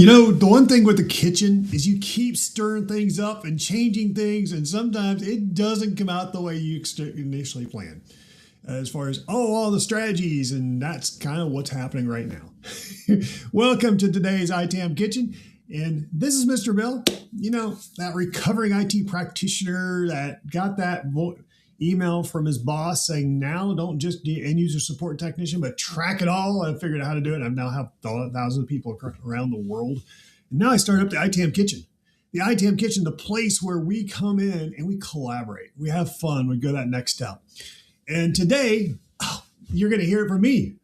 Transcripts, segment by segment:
You know, the one thing with the kitchen is you keep stirring things up and changing things, and sometimes it doesn't come out the way you initially planned. As far as, all the strategies, and that's kind of what's happening right now. Welcome to today's ITAM Kitchen, and this is Mr. Bill, that recovering IT practitioner that got that email from his boss saying, now don't just be end user support technician, but track it all. I figured out how to do it. I now have thousands of people around the world. And now I started up the ITAM Kitchen. The ITAM Kitchen, the place where we come in and we collaborate. We have fun. We go that next step. And today, you're going to hear it from me.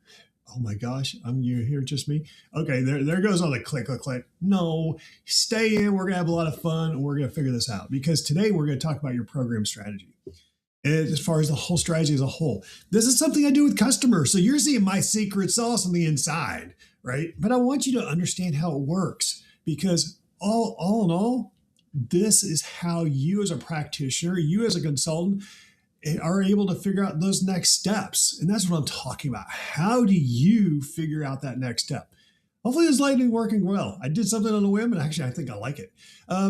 Oh my gosh, you hear just me? Okay, there goes all the click. No, stay in. We're going to have a lot of fun, and we're going to figure this out. Because today, we're going to talk about your program strategy. As far as the whole strategy as a whole. This is something I do with customers. So you're seeing my secret sauce on the inside, right? But I want you to understand how it works, because all in all, this is how you as a practitioner, you as a consultant, are able to figure out those next steps. And that's what I'm talking about. How do you figure out that next step? Hopefully it's lately working well. I did something on a whim, and actually I think I like it.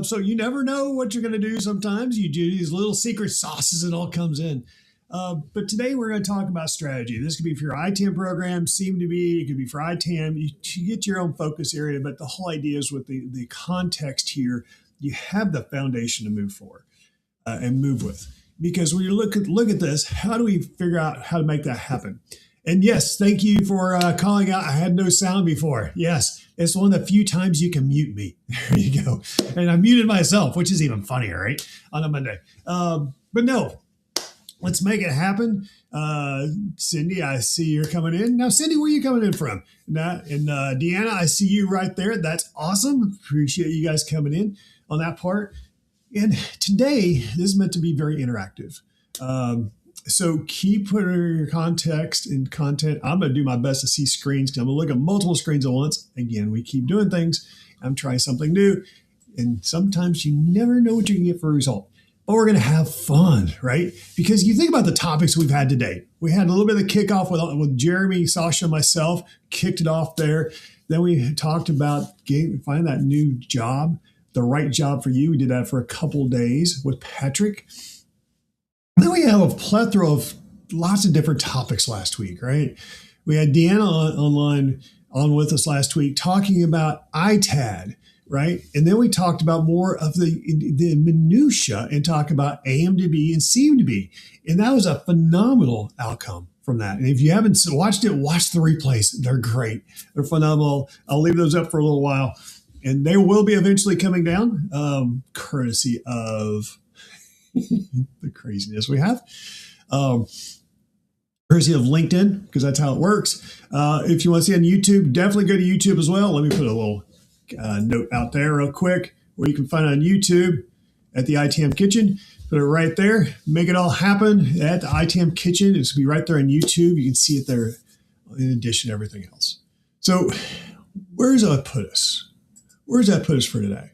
So you never know what you're going to do. Sometimes you do these little secret sauces and all comes in. But today we're going to talk about strategy. This could be for your ITAM program, seem to be, it could be for ITAM. You get your own focus area, but the whole idea is with the context here, you have the foundation to move forward and move with. Because when you look at this, how do we figure out how to make that happen? And yes, thank you for calling out. I had no sound before. Yes, it's one of the few times you can mute me. There you go. And I muted myself, which is even funnier, right? On a Monday. But no, let's make it happen. Cindy, I see you're coming in. Now, Cindy, where are you coming in from? And Deanna, I see you right there. That's awesome. Appreciate you guys coming in on that part. And today, this is meant to be very interactive. So keep putting your context and content. I'm going to do my best to see screens because I'm going to look at multiple screens at once. Again, we keep doing things. I'm trying something new. And sometimes you never know what you can get for a result. But we're going to have fun, right? Because you think about the topics we've had today. We had a little bit of the kickoff with Jeremy, Sasha, and myself. Kicked it off there. Then we talked about finding that new job, the right job for you. We did that for a couple of days with Patrick. Then we have a plethora of lots of different topics last week, right? We had Deanna on with us last week talking about ITAD, right? And then we talked about more of the minutia and talk about AM to B and CM to B. And that was a phenomenal outcome from that. And if you haven't watched it, watch the replays. They're great. They're phenomenal. I'll leave those up for a little while. And they will be eventually coming down, courtesy of the craziness we have. Courtesy of LinkedIn, because that's how it works. If you want to see on YouTube, definitely go to YouTube as well. Let me put a little note out there real quick where you can find it on YouTube at the ITAM Kitchen. Put it right there. Make it all happen at the ITAM Kitchen. It's going to be right there on YouTube. You can see it there in addition to everything else. So where does that put us? Where does that put us for today?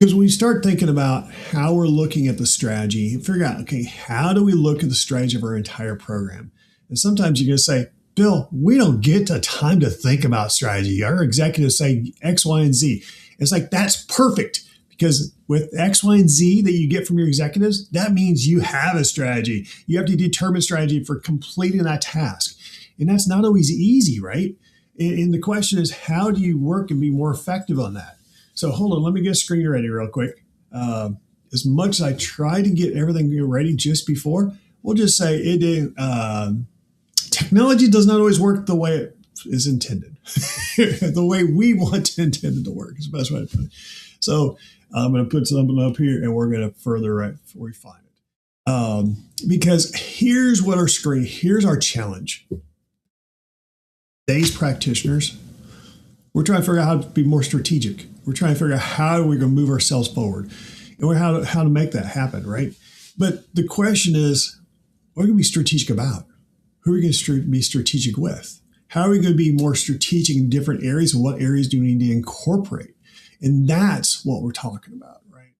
Because when you start thinking about how we're looking at the strategy, figure out, okay, how do we look at the strategy of our entire program? And sometimes you're going to say, Bill, we don't get the time to think about strategy. Our executives say X, Y, and Z. It's like, that's perfect. Because with X, Y, and Z that you get from your executives, that means you have a strategy. You have to determine strategy for completing that task. And that's not always easy, right? And the question is, how do you work and be more effective on that? So hold on, let me get a screen ready real quick. As much as I try to get everything ready just before, we'll just say technology does not always work the way it is intended. The way we want it to work is the best way to put it. So I'm going to put something up here and we're going to further refine it. Because here's our challenge. Today's practitioners, we're trying to figure out how to be more strategic. We're trying to figure out how we're going to move ourselves forward and how to make that happen, right? But the question is, what are we going to be strategic about? Who are we going to be strategic with? How are we going to be more strategic in different areas, and what areas do we need to incorporate? And that's what we're talking about, right?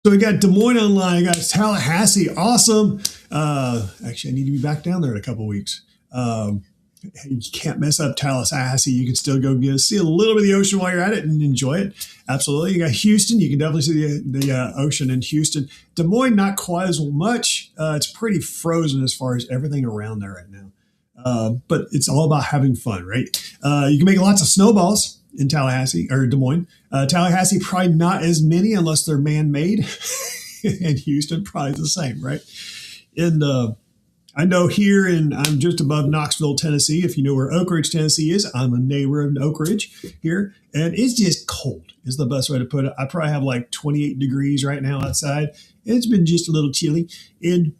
So we got Des Moines online, I got Tallahassee, awesome. Actually, I need to be back down there in a couple of weeks. you can't mess up Tallahassee. You can still go see a little bit of the ocean while you're at it and enjoy it. Absolutely. You got Houston. You can definitely see the ocean in Houston. Des Moines, not quite as much. It's pretty frozen as far as everything around there right now. But it's all about having fun, right? You can make lots of snowballs in Tallahassee or Des Moines. Tallahassee, probably not as many unless they're man-made. And Houston, probably the same, right? And I know here, I'm just above Knoxville, Tennessee. If you know where Oak Ridge, Tennessee is, I'm a neighbor of Oak Ridge here. And it's just cold is the best way to put it. I probably have like 28 degrees right now outside. It's been just a little chilly. And,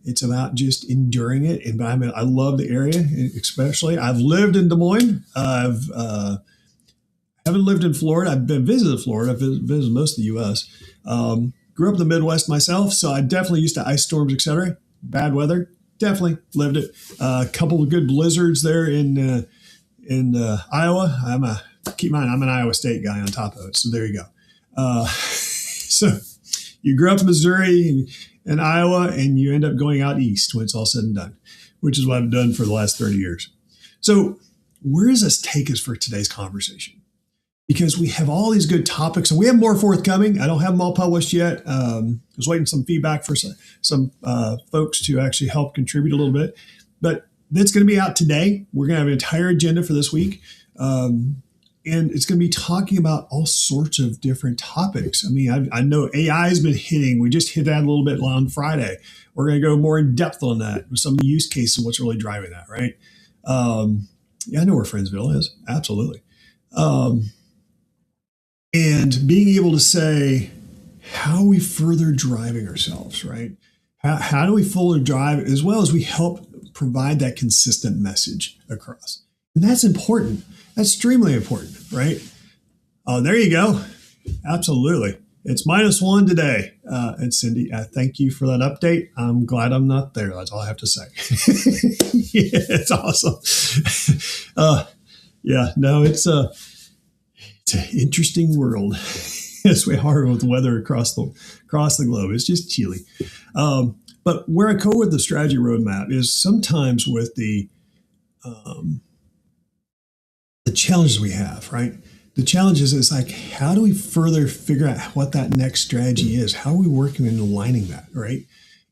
it's about just enduring it. And I love the area, especially. I've lived in Des Moines. Haven't lived in Florida. I've been visited Florida. I've visited most of the U.S. Grew up in the Midwest myself, so I definitely used to ice storms, etc. Bad weather, definitely lived it. A couple of good blizzards there in Iowa. Keep in mind, I'm an Iowa State guy on top of it, so there you go. So you grew up in Missouri and Iowa, and you end up going out east when it's all said and done, which is what I've done for the last 30 years. So where does this take us for today's conversation? Because we have all these good topics, and we have more forthcoming. I don't have them all published yet. I was waiting some feedback for some folks to actually help contribute a little bit. But that's going to be out today. We're going to have an entire agenda for this week. And it's going to be talking about all sorts of different topics. I mean, I know AI has been hitting. We just hit that a little bit on Friday. We're going to go more in depth on that with some of the use cases and what's really driving that, right? Yeah, I know where Friendsville is. Absolutely. And being able to say, how are we further driving ourselves, right? How do we further drive as well as we help provide that consistent message across? And that's important. That's extremely important, right? Oh, there you go. Absolutely. It's -1 today. And Cindy, thank you for that update. I'm glad I'm not there. That's all I have to say. Yeah, it's awesome. It's an interesting world as we are with weather across the globe. It's just chilly. But where I go with the strategy roadmap is sometimes with the challenges we have, right? The challenges is like, how do we further figure out what that next strategy is? How are we working in aligning that, right?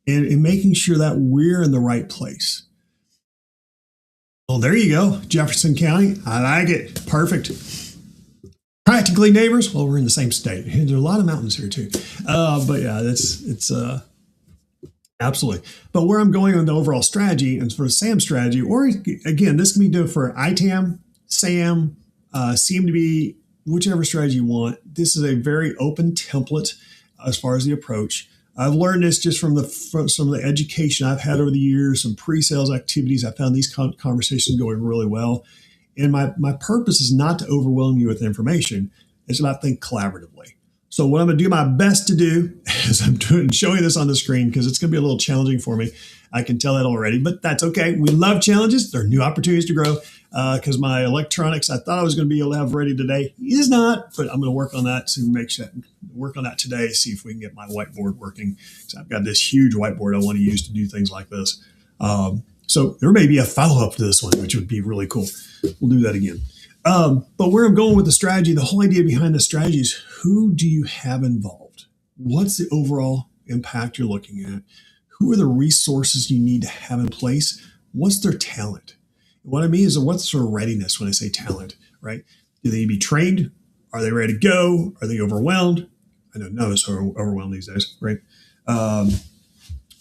And making sure that we're in the right place. Well, there you go. Jefferson County. I like it. Perfect. Practically neighbors. Well, we're in the same state. There are a lot of mountains here too. But yeah, it's absolutely. But where I'm going on the overall strategy and for SAM strategy, or again, this can be done for ITAM, SAM, CMDB, whichever strategy you want. This is a very open template as far as the approach. I've learned this just from some of the education I've had over the years, some pre-sales activities. I found these conversations going really well. And my purpose is not to overwhelm you with information. It's about think collaboratively. So what I'm going to do my best to do is showing this on the screen because it's going to be a little challenging for me. I can tell that already, but that's okay. We love challenges. They're new opportunities to grow because my electronics, I thought I was going to be able to have ready today. It is not, but I'm going to work on that today, see if we can get my whiteboard working. So I've got this huge whiteboard I want to use to do things like this. So there may be a follow-up to this one, which would be really cool. We'll do that again. But where I'm going with the strategy, the whole idea behind the strategy is who do you have involved? What's the overall impact you're looking at? Who are the resources you need to have in place? What's their talent? What I mean is what's their readiness when I say talent, right? Do they need to be trained? Are they ready to go? Are they overwhelmed? I know none of us are overwhelmed these days, right?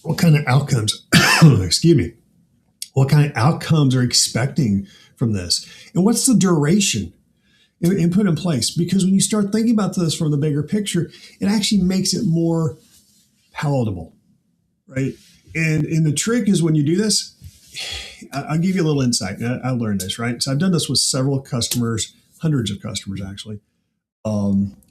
What kind of outcomes, excuse me, what kind of outcomes are expecting from this? And what's the duration and put in place? Because when you start thinking about this from the bigger picture, it actually makes it more palatable, right? And the trick is when you do this, I'll give you a little insight. I learned this, right? So I've done this with several customers, hundreds of customers actually,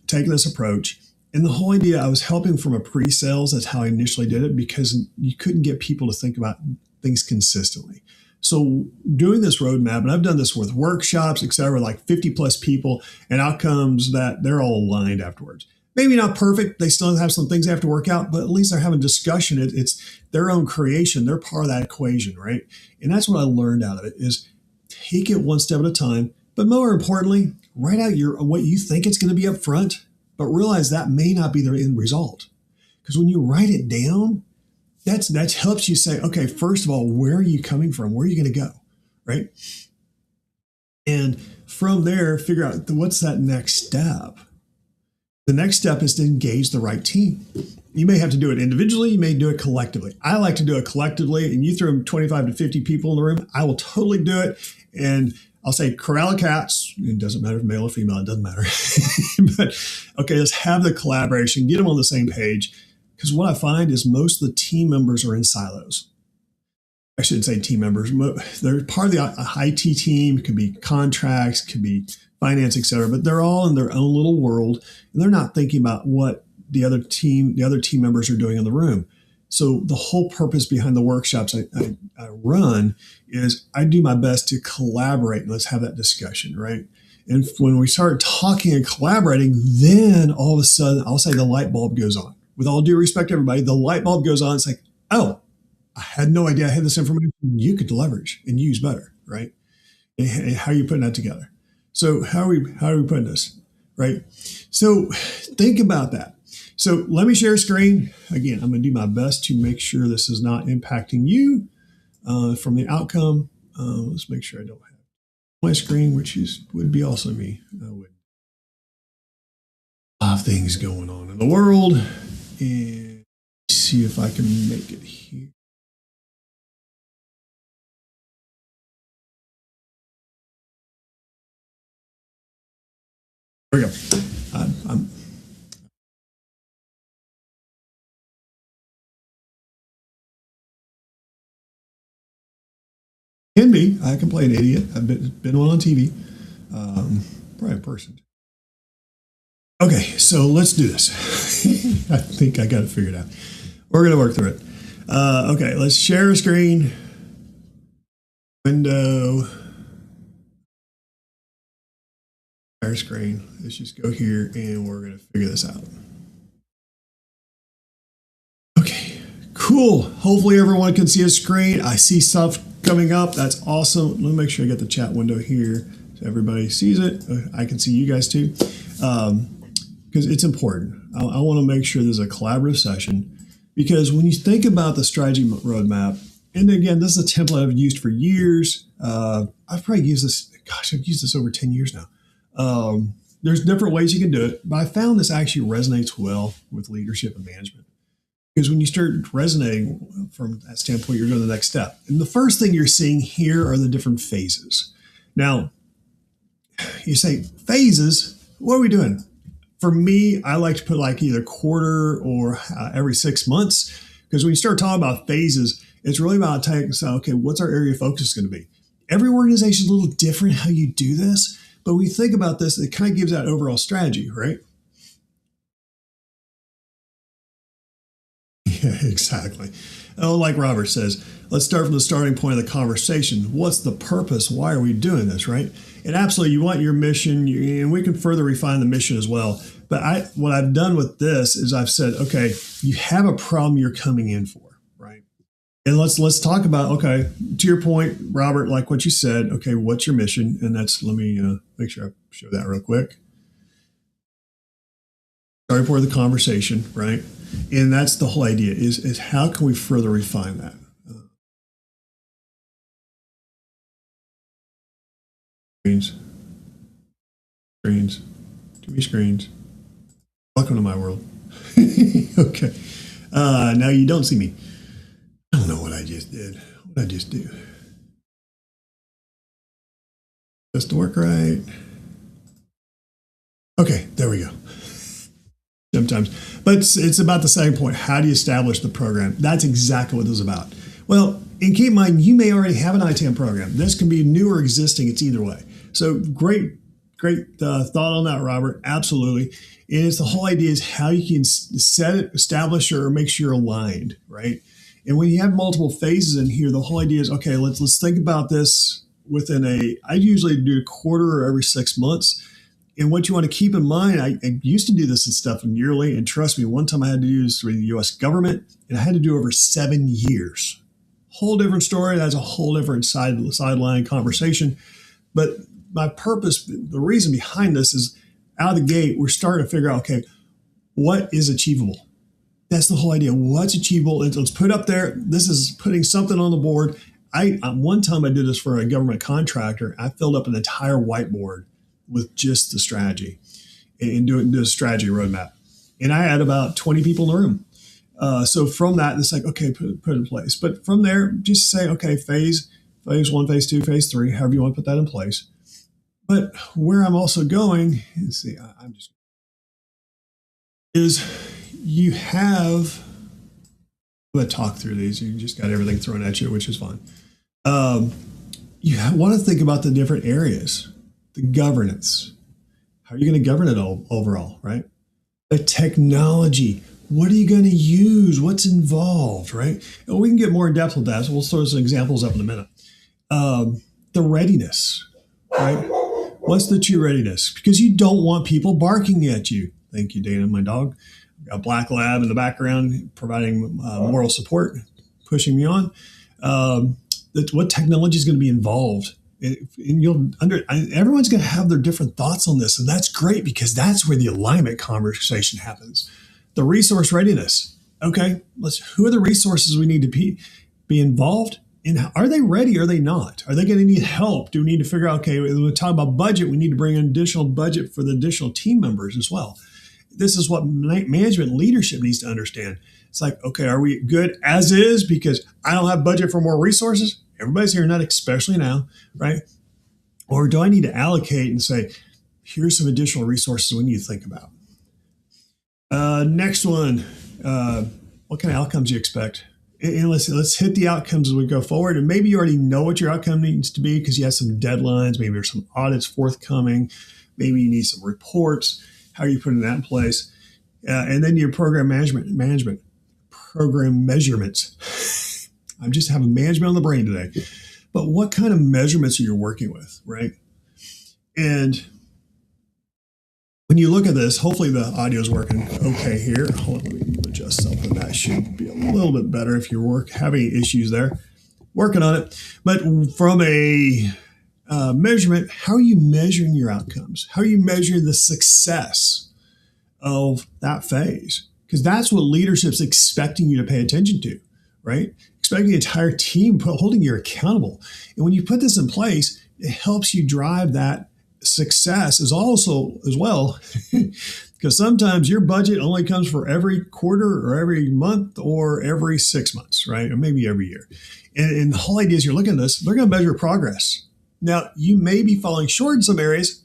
taking this approach. And the whole idea, I was helping from a pre-sales. That's how I initially did it because you couldn't get people to think about things consistently. So doing this roadmap, and I've done this with workshops, et cetera, like 50 plus people and outcomes that they're all aligned afterwards. maybe not perfect. They still have some things they have to work out, but at least they're having discussion. It's their own creation. They're part of that equation, right? And that's what I learned out of it is take it one step at a time. But more importantly, write out what you think it's going to be up front, but realize that may not be the end result. Because when you write it down, that helps you say, okay, first of all, where are you coming from? Where are you going to go, right? And from there, figure out what's that next step. The next step is to engage the right team. You may have to do it individually. You may do it collectively. I like to do it collectively, and you throw 25 to 50 people in the room. I will totally do it. And I'll say corral of cats. It doesn't matter if male or female. It doesn't matter. But okay, let's have the collaboration. Get them on the same page. Because what I find is most of the team members are in silos. I shouldn't say team members. They're part of the IT team. It could be contracts, could be finance, et cetera. But they're all in their own little world, and they're not thinking about what the other team members are doing in the room. So the whole purpose behind the workshops I run is I do my best to collaborate and let's have that discussion, right? And when we start talking and collaborating, then all of a sudden I'll say the light bulb goes on. With all due respect to everybody, the light bulb goes on. It's like, oh, I had no idea I had this information you could leverage and use better, right? And how are you putting that together? So how are we putting this, right? So think about that. So let me share a screen. Again, I'm going to do my best to make sure this is not impacting you from the outcome. Let's make sure I don't have my screen, which would be also me. I would have things going on in the world. And see if I can make it here. There we go. Can be. I can play an idiot. I've been on TV. Probably a person. Okay, so let's do this. I think I got it figured out. We're going to work through it. Okay, let's share a screen. Window. Share screen. Let's just go here and we're going to figure this out. Okay, cool. Hopefully everyone can see a screen. I see stuff coming up. That's awesome. Let me make sure I get the chat window here so everybody sees it. I can see you guys too. Because it's important. I want to make sure there's a collaborative session, because when you think about the strategy roadmap, and again, this is a template I've used for years. I've probably used this, I've used this over 10 years now. There's different ways you can do it, but I found this actually resonates well with leadership and management. Because when you start resonating from that standpoint, you're going to the next step. And the first thing you're seeing here are the different phases. Now, you say, phases, what are we doing? For me, I like to put like either quarter or every 6 months, because when you start talking about phases, it's really about taking, so, okay, what's our area of focus going to be? Every organization is a little different how you do this, but when you think about this, it kind of gives that overall strategy, right? Yeah, exactly. Oh, like Robert says, let's start from the starting point of the conversation. What's the purpose? Why are we doing this, right? And absolutely, you want your mission, and we can further refine the mission as well. But what I've done with this is I've said, okay, you have a problem you're coming in for, right? And let's talk about, okay, to your point, Robert, like what you said, okay, what's your mission? And that's, let me make sure I show that real quick. Starting point of the conversation, right? And that's the whole idea is how can we further refine that? Screens, too many screens. Welcome to my world. Okay. Now you don't see me. I don't know what I just did. What did I just do? Does to work right? Okay, there we go. Sometimes, but it's about the same point. How do you establish the program? That's exactly what this is about. Well, and keep in mind, you may already have an ITAM program. This can be new or existing. It's either way. So great thought on that, Robert. Absolutely. And it's the whole idea is how you can set it, establish, or make sure you're aligned, right? And when you have multiple phases in here, the whole idea is, okay, let's think about this within I usually do a quarter or every 6 months. And what you want to keep in mind, I used to do this and stuff yearly, and trust me, one time I had to do this with the U.S. government, and I had to do over 7 years. Whole different story. That's a whole different sideline conversation. But my purpose, the reason behind this is out of the gate, we're starting to figure out, okay, what is achievable? That's the whole idea. What's achievable? Let's put up there. This is putting something on the board. One time I did this for a government contractor. I filled up an entire whiteboard with just the strategy and doing the strategy roadmap. And I had about 20 people in the room. So from that, it's like, okay, put it in place. But from there, just say, okay, phase 1, phase 2, phase 3, however you want to put that in place. But where I'm also going, let's see, is you have, I'm going to talk through these. You just got everything thrown at you, which is fine. You want to think about the different areas, the governance. How are you going to govern it all overall, right? The technology. What are you going to use? What's involved, right? And we can get more in depth with that. So we'll throw some examples up in a minute. The readiness, right? What's the true readiness? Because you don't want people barking at you. Thank you, Dana, my dog. A black lab in the background providing moral support, pushing me on. What technology is going to be involved? And everyone's going to have their different thoughts on this. And that's great because that's where the alignment conversation happens. The resource readiness. Okay, who are the resources we need to be involved? And are they ready or are they not? Are they going to need help? Do we need to figure out, okay, when we talk about budget, we need to bring in additional budget for the additional team members as well. This is what management leadership needs to understand. It's like, okay, are we good as is because I don't have budget for more resources? Everybody's hearing that, especially now, right? Or do I need to allocate and say, here's some additional resources we need to think about? Next one, what kind of outcomes do you expect? And let's hit the outcomes as we go forward. And maybe you already know what your outcome needs to be because you have some deadlines. Maybe there's some audits forthcoming. Maybe you need some reports. How are you putting that in place? And then your program management, program measurements. I'm just having management on the brain today. But what kind of measurements are you working with, right? And when you look at this, hopefully the audio is working okay here. Hold on, let me adjust something. That should be a little bit better if you're having issues there. Working on it. But from a measurement, how are you measuring your outcomes? How are you measuring the success of that phase? Because that's what leadership's expecting you to pay attention to, right? Expecting the entire team, holding you accountable. And when you put this in place, it helps you drive that success as well, because sometimes your budget only comes for every quarter or every month or every 6 months, right? Or maybe every year. And the whole idea is you're looking at this, they're going to measure progress. Now, you may be falling short in some areas,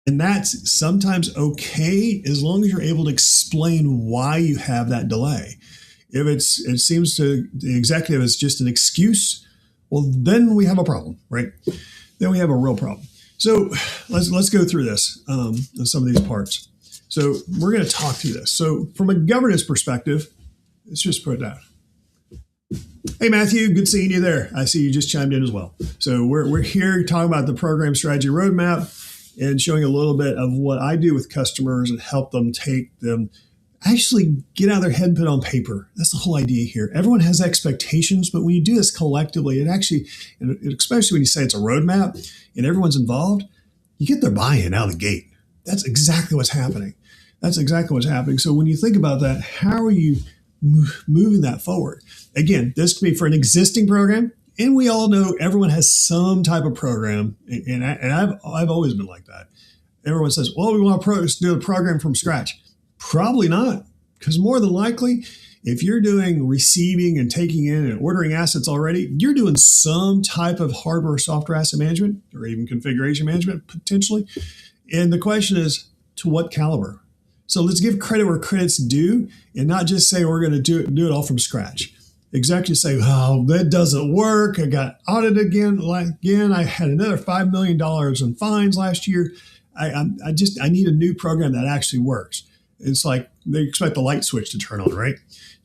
and that's sometimes okay as long as you're able to explain why you have that delay. If it seems to the executive is just an excuse, well, then we have a problem, right? Then we have a real problem. So let's go through this, some of these parts. So we're going to talk through this. So from a governance perspective, let's just put it down. Hey, Matthew, good seeing you there. I see you just chimed in as well. So we're here talking about the program strategy roadmap and showing a little bit of what I do with customers and help them actually get out of their head and put it on paper. That's the whole idea here. Everyone has expectations, but when you do this collectively, especially when you say it's a roadmap and everyone's involved, you get their buy-in out of the gate. That's exactly what's happening. So when you think about that, how are you moving that forward? Again, this could be for an existing program, and we all know everyone has some type of program, and I've always been like that. Everyone says, well, we want to do a program from scratch. Probably not, because more than likely, if you're doing receiving and taking in and ordering assets already, you're doing some type of hardware, software asset management, or even configuration management potentially. And the question is, to what caliber? So let's give credit where credit's due and not just say we're going to do it all from scratch. Executives say, oh, that doesn't work. I got audited again. I had another $5 million in fines last year. I need a new program that actually works. It's like they expect the light switch to turn on, right?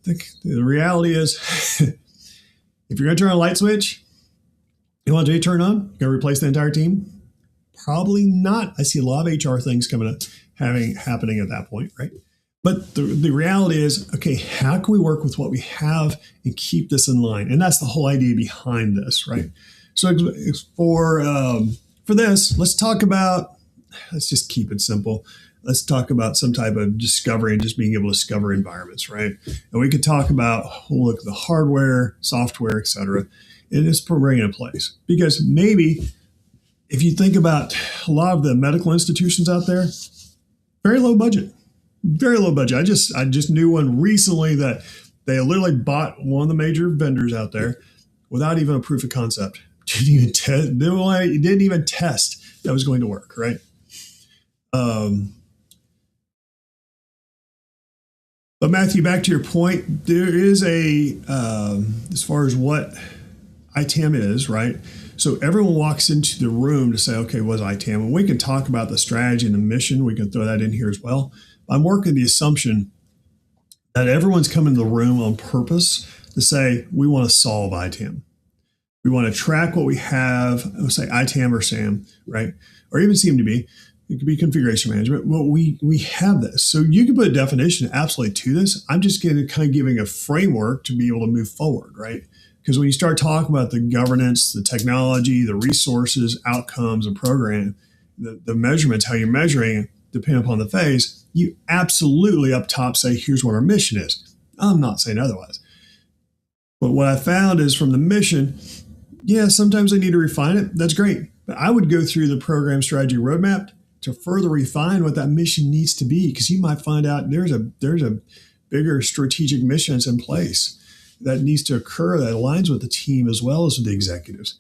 The reality is, if you're going to turn on a light switch, you want it to be turned on, you're going to replace the entire team? Probably not. I see a lot of HR things coming up, happening at that point, right? But the reality is, okay, how can we work with what we have and keep this in line? And that's the whole idea behind this, right? So for this, let's just keep it simple. Let's talk about some type of discovery and just being able to discover environments, right? And we could talk about, look, the hardware, software, et cetera, and just bring it in place. Because maybe if you think about a lot of the medical institutions out there, very low budget. Very low budget. I just knew one recently that they literally bought one of the major vendors out there without even a proof of concept. Didn't even test that was going to work, right? But Matthew, back to your point, there is as far as what ITAM is, right? So everyone walks into the room to say, okay, what's ITAM? And we can talk about the strategy and the mission. We can throw that in here as well. I'm working the assumption that everyone's coming to the room on purpose to say, we want to solve ITAM. We want to track what we have, let's say ITAM or SAM, right? Or even CMDB. It could be configuration management. Well, we have this. So you can put a definition absolutely to this. I'm just kind of giving a framework to be able to move forward, right? Because when you start talking about the governance, the technology, the resources, outcomes, and program, the measurements, how you're measuring, depending upon the phase, you absolutely up top say, here's what our mission is. I'm not saying otherwise. But what I found is from the mission, yeah, sometimes I need to refine it. That's great. But I would go through the program strategy roadmap to further refine what that mission needs to be, because you might find out there's a bigger strategic mission that's in place that needs to occur that aligns with the team as well as with the executives.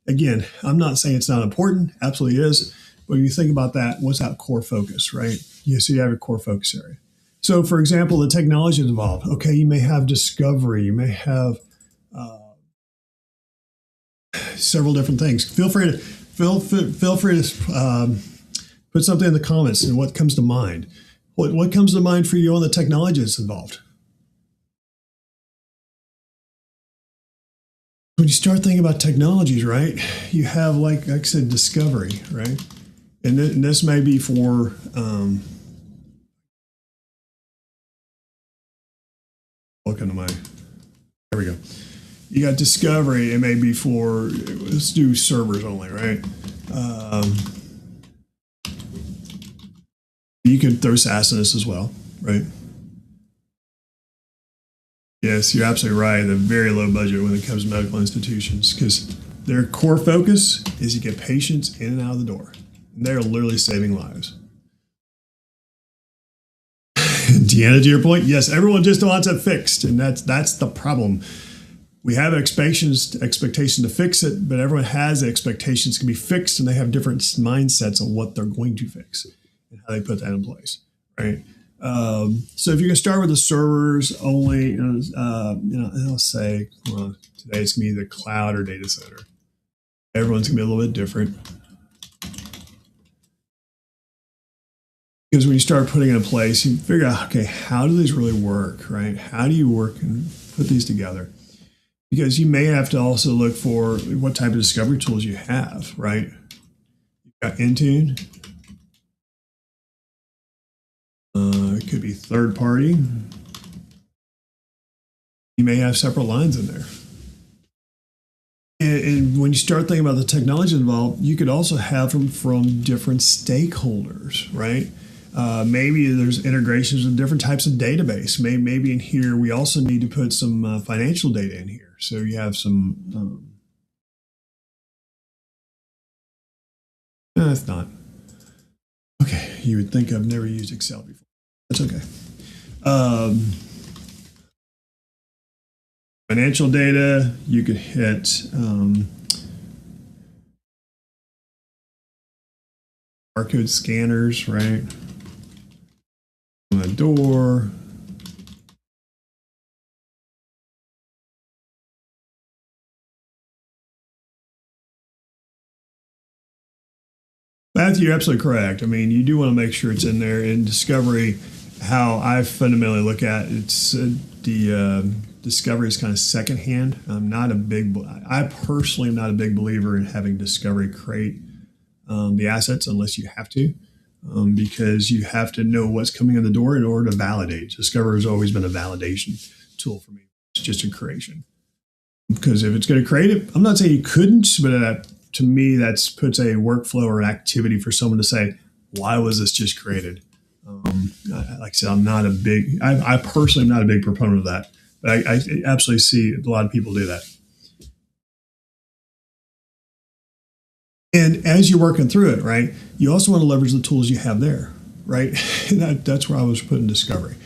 Again, I'm not saying it's not important. Absolutely is. But when you think about that, what's that core focus, right? So you have a core focus area. So, for example, the technology is involved. Okay, you may have discovery. You may have several different things. Feel free to put something in the comments and what comes to mind. What comes to mind for you on the technology that's involved? When you start thinking about technologies, right, you have, like I said, discovery, right? And this may be for, there we go. You got discovery, it may be for, let's do servers only, right? You could throw SaaS in this as well, right? Yes, you're absolutely right. They're very low budget when it comes to medical institutions because their core focus is to get patients in and out of the door. And they're literally saving lives. Deanna, to your point, yes, everyone just wants it fixed, and that's the problem. We have expectations to fix it, but everyone has expectations can be fixed, and they have different mindsets on what they're going to fix and how they put that in place, right? So if you're going to start with the servers only, I'll say, well, today it's going to be the cloud or data center. Everyone's going to be a little bit different. Because when you start putting it in place, you figure out, okay, how do these really work, right? How do you work and put these together? Because you may have to also look for what type of discovery tools you have, right? You've got Intune. It could be third party. You may have separate lines in there. And when you start thinking about the technology involved, you could also have them from different stakeholders, right? Maybe there's integrations with different types of database. Maybe in here, we also need to put some financial data in here. So you have some, no, it's not. Okay, you would think I've never used Excel before. That's okay. Financial data, you could hit barcode scanners, right? On the door. Matthew, you're absolutely correct. I mean, you do want to make sure it's in there. In discovery, how I fundamentally look at it's the discovery is kind of secondhand. I personally am not a big believer in having discovery create the assets unless you have to, because you have to know what's coming in the door in order to validate. Discover has always been a validation tool for me. It's just a creation. Because if it's going to create it, I'm not saying you couldn't, but to me, that puts a workflow or an activity for someone to say, why was this just created? Like I said, I personally am not a big proponent of that, but I absolutely see a lot of people do that. And as you're working through it, right, you also want to leverage the tools you have there, right? That's where I was putting discovery.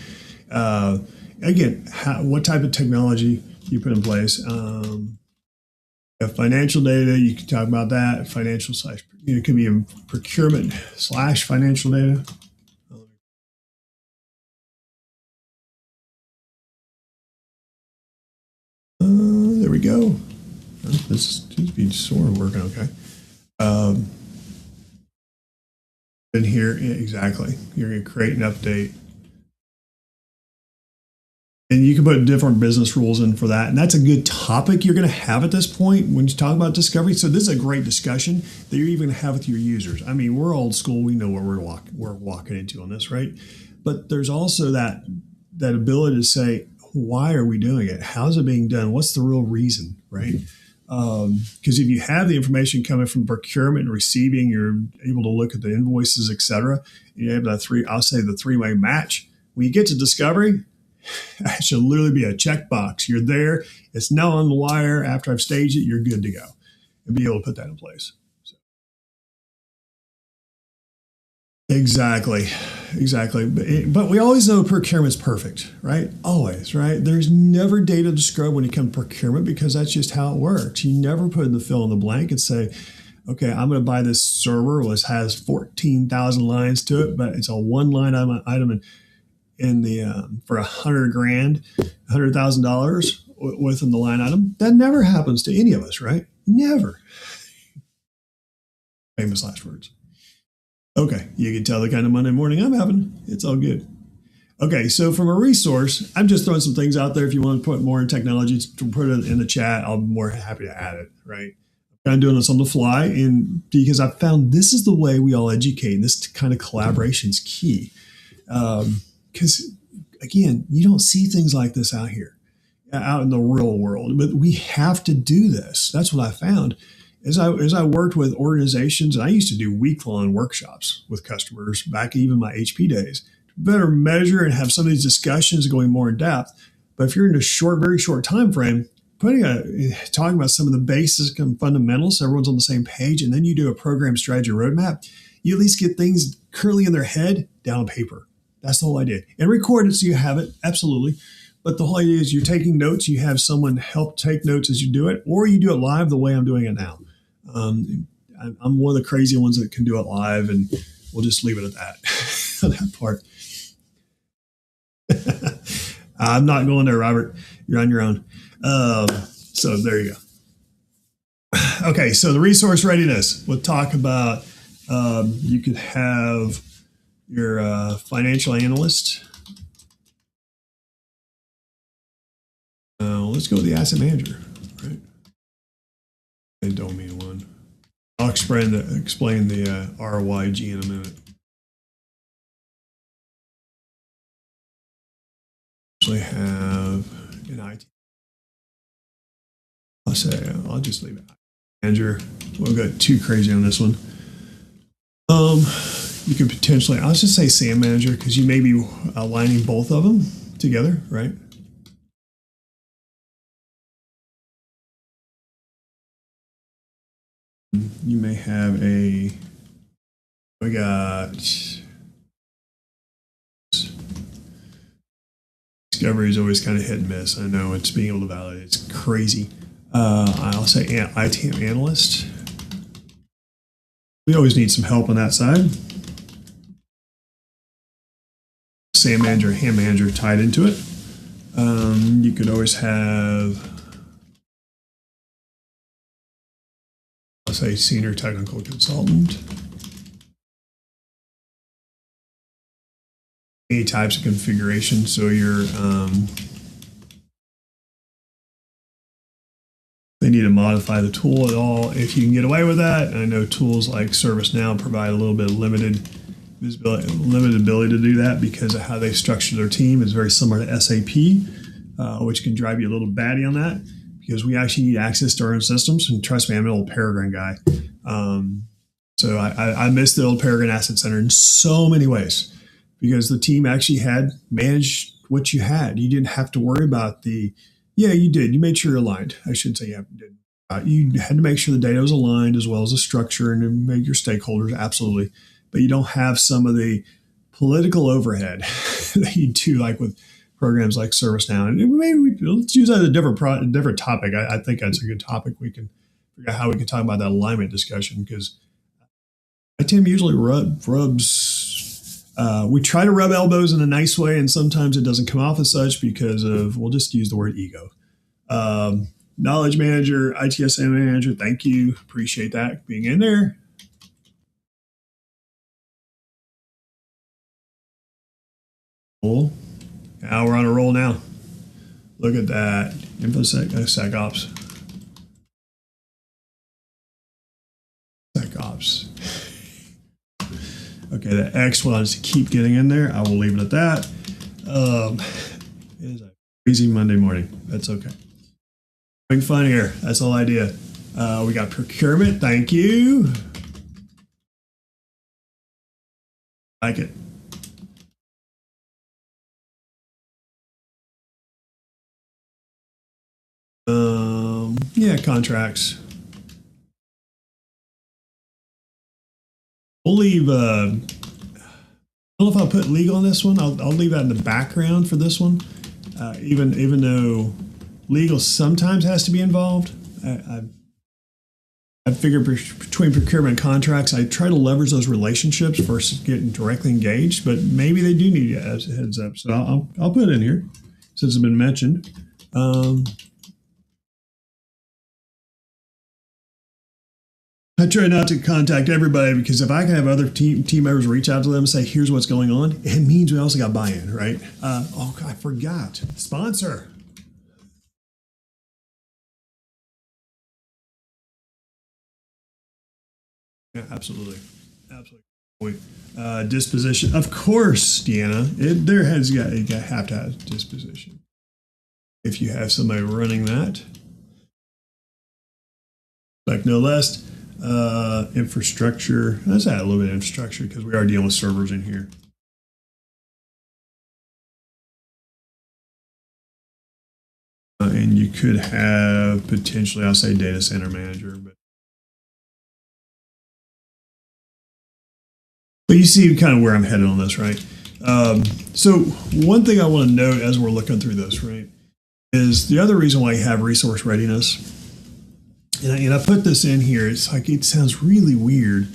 Again, what type of technology you put in place? Financial data, you can talk about that. Financial slash, it could be procurement slash financial data. There we go. This seems to be sort of working okay. And here, exactly, you're going to create an update. And you can put different business rules in for that. And that's a good topic you're going to have at this point when you talk about discovery. So this is a great discussion that you're even going to have with your users. I mean, we're old school. We know what we're walking into on this, right? But there's also that ability to say, why are we doing it? How's it being done? What's the real reason, right? Because if you have the information coming from procurement and receiving, you're able to look at the invoices, et cetera. You have that the three-way match. When you get to discovery, it should literally be a checkbox. You're there. It's now on the wire. After I've staged it, you're good to go. And be able to put that in place. So. Exactly. But we always know procurement's perfect, right? Always, right? There's never data to scrub when it comes to procurement because that's just how it works. You never put in the fill in the blank and say, okay, I'm going to buy this server which has 14,000 lines to it, but it's a one line item in the for $100,000, $100,000 within the line item. That never happens to any of us, right? Never. Famous last words. Okay, you can tell the kind of Monday morning I'm having. It's all good. Okay, so from a resource, I'm just throwing some things out there. If you want to put more in technology, to put it in the chat, I'll be more happy to add it, right? I'm kind of doing this on the fly, and because I've found this is the way we all educate, and this kind of collaboration is key. Because, again, you don't see things like this out here, out in the real world, but we have to do this. That's what I found. As I worked with organizations, and I used to do week-long workshops with customers back even my HP days, to better measure and have some of these discussions going more in depth. But if you're in a very short time frame, talking about some of the basics and fundamentals, so everyone's on the same page, and then you do a program strategy roadmap, you at least get things currently in their head down on paper. That's the whole idea. And record it so you have it, absolutely. But the whole idea is you're taking notes, you have someone help take notes as you do it, or you do it live the way I'm doing it now. I'm one of the crazy ones that can do it live, and we'll just leave it at that, on that part. I'm not going there, Robert. You're on your own. So there you go. Okay, so the resource readiness. We'll talk about, you could have your financial analyst. Let's go with the asset manager, right? And domain one. I'll explain the ROIG in a minute. Actually have an IT. I'll just leave it. Manager. We'll go too crazy on this one. You could potentially, I'll just say SAM manager because you may be aligning both of them together, right? You may have we got discovery is always kind of hit and miss. I know it's being able to validate. It's crazy. I'll say ITAM analyst. We always need some help on that side. SAM manager, HAM manager tied into it. You could always have, I'll say senior technical consultant. Any types of configuration. So you're They need to modify the tool at all. If you can get away with that, I know tools like ServiceNow provide a little bit of limited visibility, limited ability to do that because of how they structure their team is very similar to SAP, which can drive you a little batty on that because we actually need access to our own systems. And trust me, I'm an old Peregrine guy. So I miss the old Peregrine Asset Center in so many ways because the team actually had managed what you had. You didn't have to worry about yeah, you did. You made sure you're aligned. I shouldn't say you did. You had to make sure the data was aligned as well as the structure and make your stakeholders, absolutely. But you don't have some of the political overhead that you do like with programs like ServiceNow. And maybe let's use that as a different topic. I think that's a good topic. We can figure out how we can talk about that alignment discussion because ITAM usually rubs. We try to rub elbows in a nice way, and sometimes it doesn't come off as such because we'll just use the word ego. Knowledge manager, ITSM manager, thank you. Appreciate that being in there. Cool. Now we're on a roll now. Look at that. InfoSec, SecOps. SecOps. Okay, the X wants to keep getting in there. I will leave it at that. It is a crazy Monday morning. That's okay. Having fun here. That's the whole idea. We got procurement. Thank you. Like it. Yeah, contracts. We'll leave. I don't know if I'll put legal on this one. I'll leave that in the background for this one. Even though legal sometimes has to be involved, I figure between procurement and contracts, I try to leverage those relationships versus getting directly engaged. But maybe they do need a heads up. So I'll put it in here since it's been mentioned. I try not to contact everybody because if I can have other team members reach out to them and say, here's what's going on, it means we also got buy-in, right? Oh, God, I forgot. Sponsor. Yeah, absolutely. Absolutely. Disposition. Of course, Deanna. You have to have disposition. If you have somebody running that. Like no less. Infrastructure. Let's add a little bit of infrastructure because we are dealing with servers in here. And you could have potentially, I'll say data center manager, but you see kind of where I'm headed on this, right? So one thing I want to note as we're looking through this, right, is the other reason why you have resource readiness. And I put this in here. It's like it sounds really weird,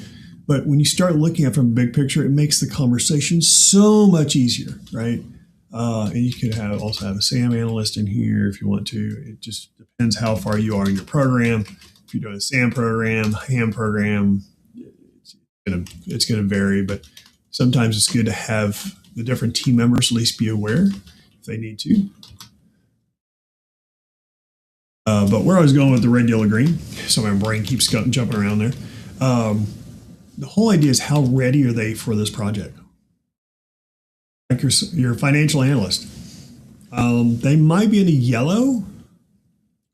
but when you start looking at it from a big picture, it makes the conversation so much easier, right? And you could also have a SAM analyst in here if you want to. It just depends how far you are in your program. If you're doing a SAM program, HAM program, it's going to vary. But sometimes it's good to have the different team members at least be aware if they need to. But where I was going with the red, yellow, green, so my brain keeps jumping around there. The whole idea is how ready are they for this project? Like your financial analyst. They might be in the yellow.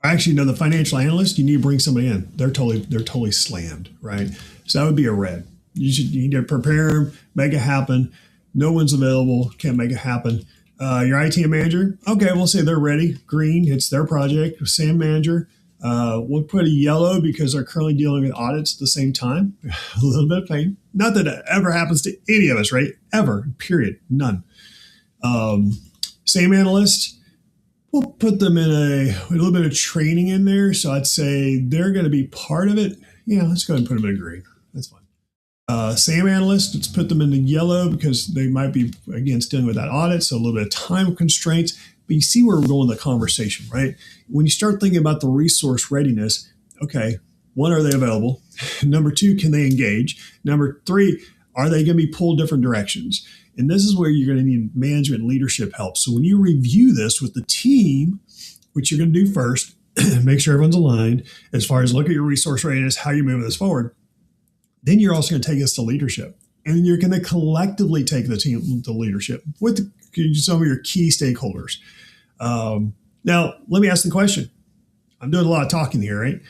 Actually, no, the financial analyst, you need to bring somebody in. They're totally slammed, right? So that would be a red. You need to prepare them, make it happen. No one's available, can't make it happen. Your ITM manager, okay, we'll say they're ready. Green, it's their project. SAM manager, we'll put a yellow because they're currently dealing with audits at the same time. A little bit of pain. Not that it ever happens to any of us, right? Ever, period, none. SAM analyst, we'll put them in a little bit of training in there. So I'd say they're going to be part of it. Yeah, let's go ahead and put them in green. That's fine. SAM analyst, let's put them in the yellow because they might be, again, dealing with that audit, so a little bit of time constraints. But you see where we're going with the conversation, right? When you start thinking about the resource readiness, okay, one, are they available? Number two, can they engage? Number three, are they going to be pulled different directions? And this is where you're going to need management and leadership help. So when you review this with the team, which you're going to do first, make sure everyone's aligned as far as look at your resource readiness, how you're moving this forward. Then you're also going to take us to leadership. And you're going to collectively take the team to leadership with some of your key stakeholders. Now, let me ask the question. I'm doing a lot of talking here, right?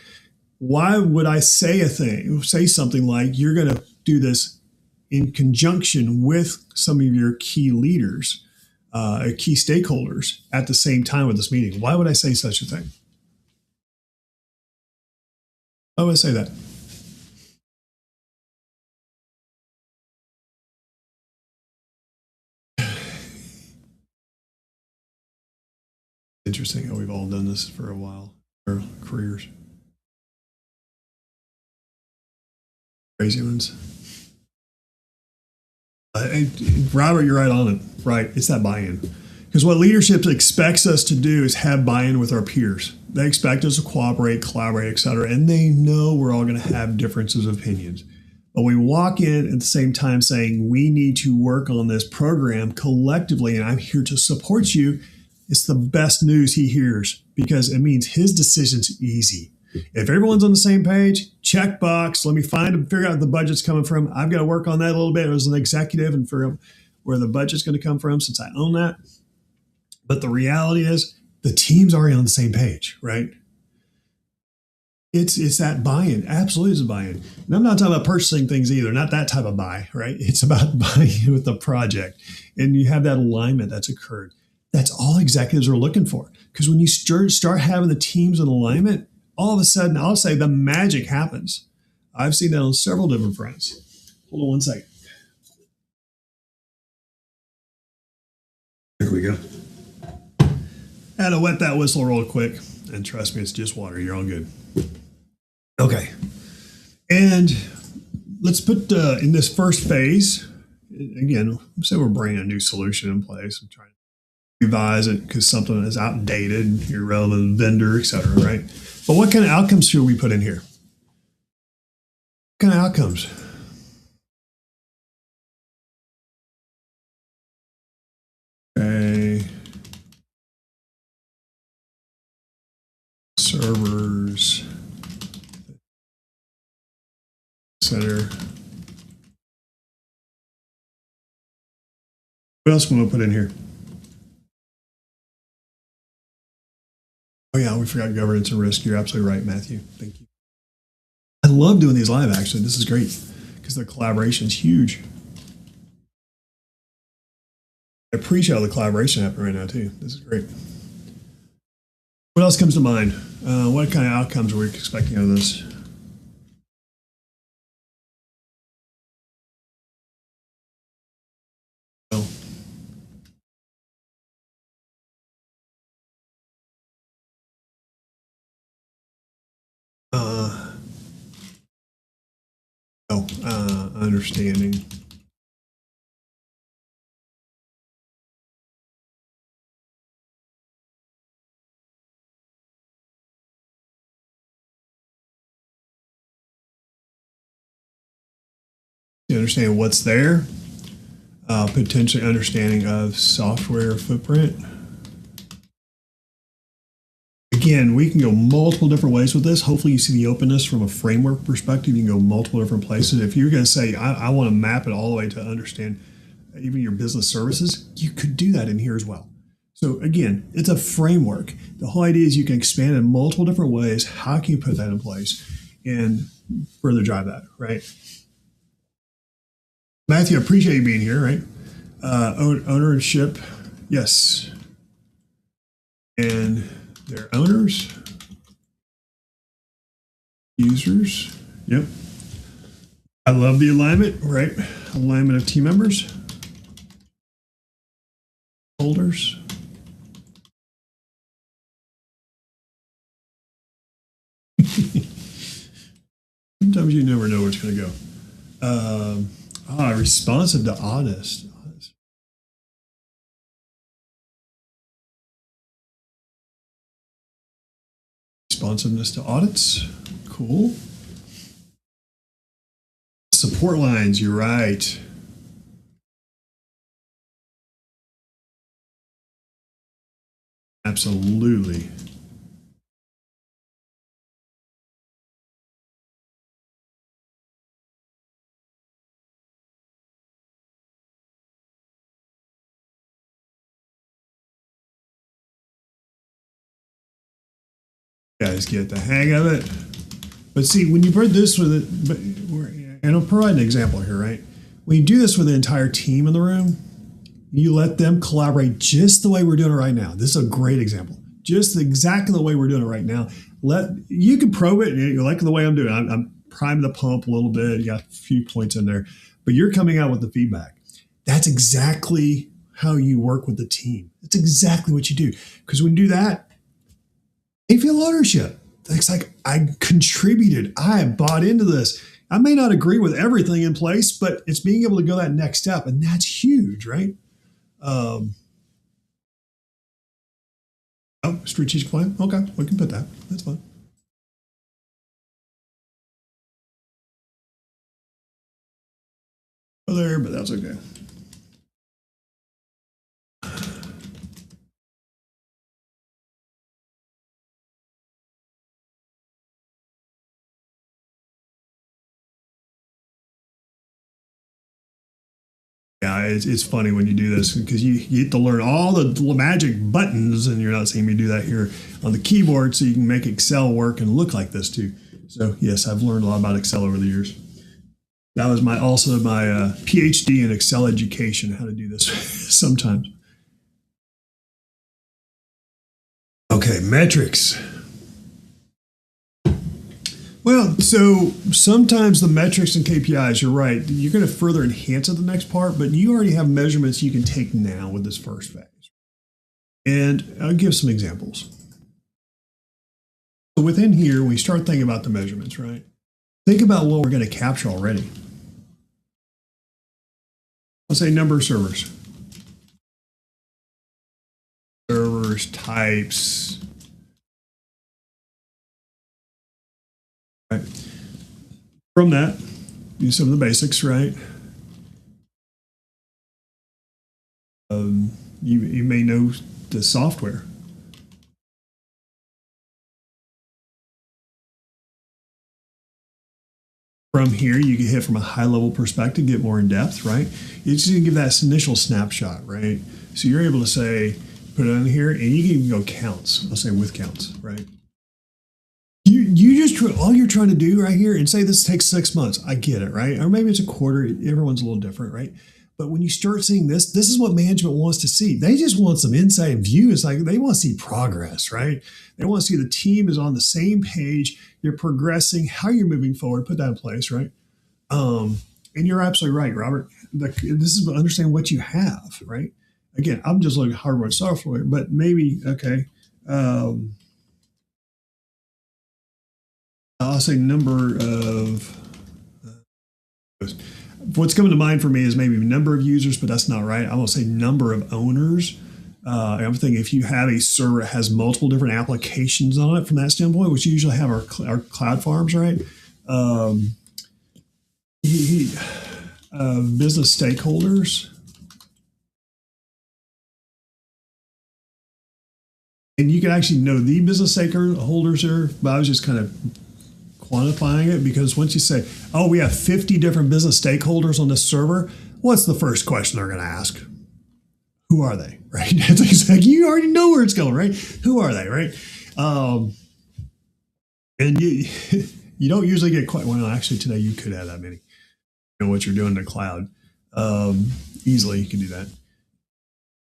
Why would I say something like you're going to do this in conjunction with some of your key leaders, key stakeholders at the same time with this meeting? Why would I say such a thing? Why would I say that? Interesting how we've all done this for a while, our careers. Crazy ones. Robert, you're right on it. Right. It's that buy-in. Because what leadership expects us to do is have buy-in with our peers. They expect us to cooperate, collaborate, et cetera. And they know we're all going to have differences of opinions. But we walk in at the same time saying, we need to work on this program collectively, and I'm here to support you. It's the best news he hears because it means his decision's easy. If everyone's on the same page, check box. Let me find and figure out where the budget's coming from. I've got to work on that a little bit as an executive and figure out where the budget's going to come from since I own that. But the reality is the team's already on the same page, right? It's that buy-in. Absolutely is a buy-in. And I'm not talking about purchasing things either. Not that type of buy, right? It's about buying with the project. And you have that alignment that's occurred. That's all executives are looking for. Because when you start having the teams in alignment, all of a sudden, I'll say the magic happens. I've seen that on several different fronts. Hold on one second. Here we go. I had to wet that whistle real quick. And trust me, it's just water. You're all good. Okay. And let's put in this first phase, again, say we're bringing a new solution in place. I'm trying to revise it because something is outdated, your relevant vendor, et cetera, right? But what kind of outcomes should we put in here? What kind of outcomes? Okay. Servers. Center. What else want to put in here? Oh yeah, we forgot governance and risk. You're absolutely right, Matthew. Thank you. I love doing these live, actually. This is great because the collaboration is huge. I appreciate all the collaboration happening right now too. This is great. What else comes to mind? What kind of outcomes are we expecting out of this? Understanding. You understand what's there, potentially understanding of software footprint. Again, we can go multiple different ways with this. Hopefully you see the openness from a framework perspective. You can go multiple different places. If you're going to say, I want to map it all the way to understand even your business services, you could do that in here as well. So again, it's a framework. The whole idea is you can expand in multiple different ways. How can you put that in place and further drive that, right? Matthew, I appreciate you being here, right? Ownership, yes. And their owners, users, yep. I love the alignment, right? Alignment of team members, holders. Sometimes you never know where it's going to go. Responsive to honest. Responsiveness to audits. Cool. Support lines, you're right. Absolutely. guys get the hang of it. But see, when you put this with it, and I'll provide an example here, right? When you do this with the entire team in the room, you let them collaborate just the way we're doing it right now. This is a great example. Just exactly the way we're doing it right now. You can probe it. You like the way I'm doing it. I'm priming the pump a little bit. You got a few points in there, but you're coming out with the feedback. That's exactly how you work with the team. That's exactly what you do. Because when you do that, they feel ownership. It's like, I contributed. I bought into this. I may not agree with everything in place, but it's being able to go that next step. And that's huge, right? Strategic plan. Okay, we can put that. That's fine. There, but that's okay. Yeah, it's funny when you do this because you get to learn all the magic buttons, and you're not seeing me do that here on the keyboard, so you can make Excel work and look like this too. So yes, I've learned a lot about Excel over the years. That was also my PhD in Excel education, how to do this sometimes. Okay, metrics. Well, so sometimes the metrics and KPIs, you're right, you're going to further enhance it the next part, but you already have measurements you can take now with this first phase. And I'll give some examples. So within here, we start thinking about the measurements, right? Think about what we're going to capture already. Let's say number of servers. Servers, types. Right. From that, do some of the basics, right? You may know the software. From here, you can hit from a high-level perspective, get more in depth, right? You're just going to give that initial snapshot, right? So you're able to say, put it on here, and you can even go counts. I'll say with counts, right? You just all you're trying to do right here, and say this takes 6 months. I get it, right? Or maybe it's a quarter. Everyone's a little different, right? But when you start seeing this is what management wants to see. They just want some insight and view. It's like they want to see progress, right? They want to see the team is on the same page. You're progressing, how you're moving forward. Put that in place, right? And you're absolutely right, Robert. This is understanding what you have, right? Again, I'm just looking at hardware, software, but maybe okay. I'll say number of. What's coming to mind for me is maybe number of users, but that's not right. I'm going to say number of owners. I'm thinking if you have a server that has multiple different applications on it from that standpoint, which usually have our cloud farms, right? Business stakeholders. And you can actually know the business stakeholders here, but I was just kind of quantifying it, because once you say, oh, we have 50 different business stakeholders on this server, what's the first question they're going to ask? Who are they, right? It's like you already know where it's going, right? Who are they, right? And you don't usually get quite, well, actually today you could have that many. You know what you're doing in the cloud. Easily you can do that.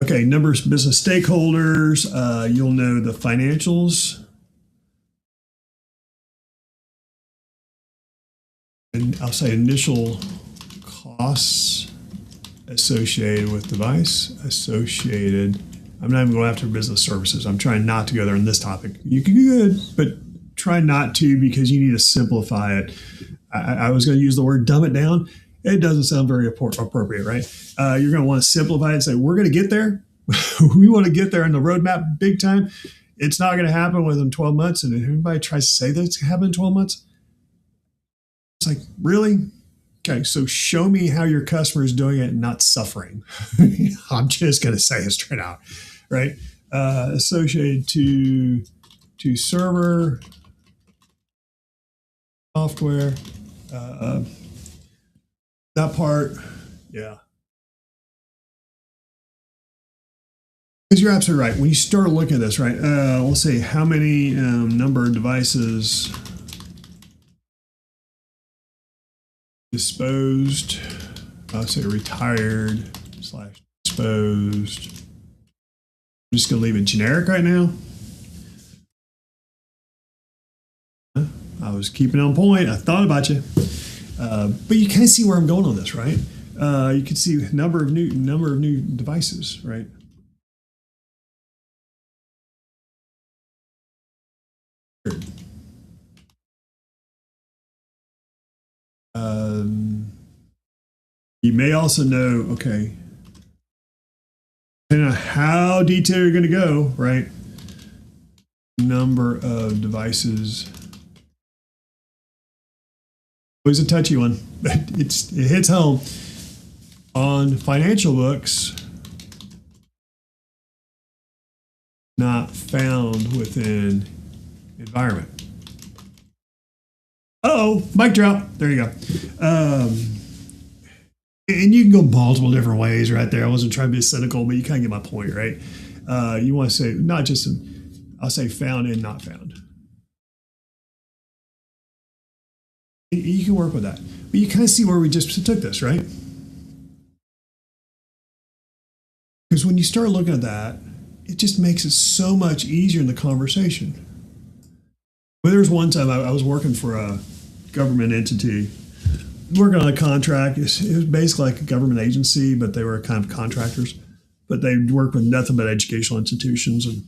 Okay, numbers, business stakeholders. You'll know the financials. And I'll say initial costs associated with device, associated. I'm not even going after business services. I'm trying not to go there on this topic. You can do good, but try not to, because you need to simplify it. I was going to use the word dumb it down. It doesn't sound very appropriate, right? You're going to want to simplify it and say, we're going to get there. We want to get there in the roadmap big time. It's not going to happen within 12 months. And if anybody tries to say that it's going to happen in 12 months, it's like, really? Okay, so show me how your customer is doing it and not suffering. I'm just going to say it straight out, right? Associated to server, software, that part, yeah. Because you're absolutely right. When you start looking at this, right, we'll say how many number of devices disposed, I'll say retired / disposed. I'm just going to leave it generic right now. I was keeping on point. I thought about you. But you kind of see where I'm going on this, right? You can see number of new devices, right? You may also know, okay, depending on how detailed you're going to go, right? Number of devices. Always a touchy one. It hits home. On financial books, not found within environment. Oh, mic drop. There you go. And you can go multiple different ways right there. I wasn't trying to be cynical, but you kind of get my point, right? You want to say not just, I'll say found and not found. You can work with that. But you kind of see where we just took this, right? Because when you start looking at that, it just makes it so much easier in the conversation. Well, there was one time I was working for a government entity, working on a contract. It was basically like a government agency, but they were kind of contractors. But they worked with nothing but educational institutions, and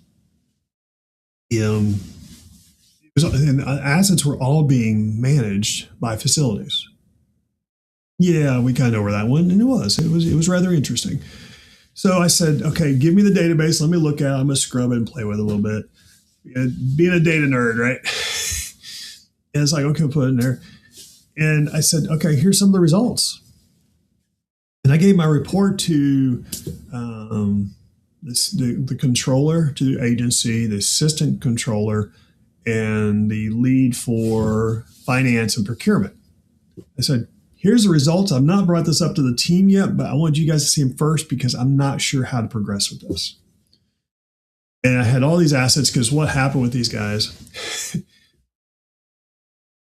assets were all being managed by facilities. Yeah, we kind of know where that one, and it was rather interesting. So I said, okay, give me the database. Let me look at it. I'm going to scrub it and play with it a little bit. Being a data nerd, right? And it's like, okay, I'll put it in there. And I said, okay, here's some of the results. And I gave my report to the controller to the agency, the assistant controller, and the lead for finance and procurement. I said, here's the results. I've not brought this up to the team yet, but I want you guys to see them first because I'm not sure how to progress with this. And I had all these assets because what happened with these guys,